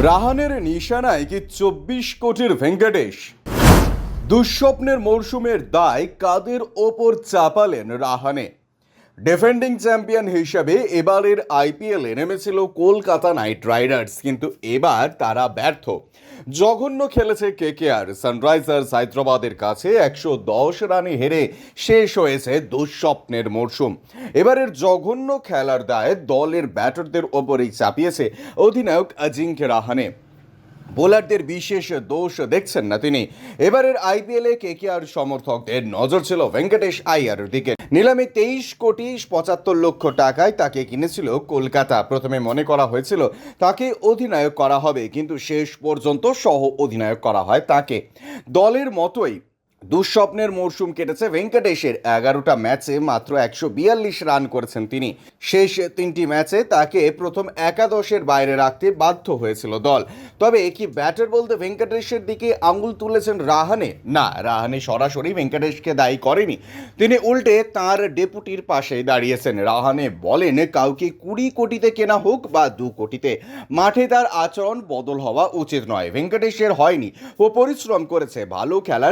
রাহানের নিশানায় কি 24 কোটির ভেঙ্কটেশ? দুঃস্বপ্নের মরশুমের দায় কাদের ওপর চাপালেন রাহানে? ডিফেন্ডিং চ্যাম্পিয়ন হিসাবে এবারের আইপিএলে নেমেছিল কলকাতা নাইট রাইডার্স, কিন্তু এবার তারা ব্যর্থ। জঘন্য খেলেছে কেকেআর। সানরাইজার্স হায়দ্রাবাদের কাছে 110 রানে হেরে শেষ হয়েছে দুঃস্বপ্নের মরশুম। এবারের জঘন্য খেলার দায় দলের ব্যাটারদের ওপরেই চাপিয়েছে অধিনায়ক অজিঙ্ক্য রাহানে। বোলারদের বিশেষ দোষ দেখছেন না তিনি। এবারের আইপিএলে কেকেআর সমর্থকদের নজর ছিল ভেঙ্কটেশ আইয়ারের দিকে। নিলামে 23,75,00,000 টাকায় তাকে কিনেছিল কলকাতা। প্রথমে মনে করা হয়েছিল তাকে অধিনায়ক করা হবে, কিন্তু শেষ পর্যন্ত সহ অধিনায়ক করা হয় তাকে। দলের মতোই দুঃস্বপ্নের মরশুম কেটেছে ভেঙ্কটেশের। 11টা ম্যাচে মাত্র 142 রান করেছেন তিনি। শেষ 3টি ম্যাচে তাকে প্রথম একাদশের বাইরে রাখতে বাধ্য হয়েছিল দল। তবে কি ব্যাটার বলতে ভেঙ্কটেশের দিকে আঙুল তুলেছেন রাহানে? না, রাহানে সরাসরি ভেঙ্কটেশকে দায়ী করেনি। তিনি উল্টে তার ডেপুটির পাশে দাঁড়িয়েছেন। রাহানে বলেন, কাউকে 20 কোটিতে কেনা হোক বা 2 কোটিতে, মাঠে তার আচরণ বদল হওয়া উচিত নয়। ভেঙ্কটেশের হয়নি, ও পরিশ্রম করেছে, ভালো খেলার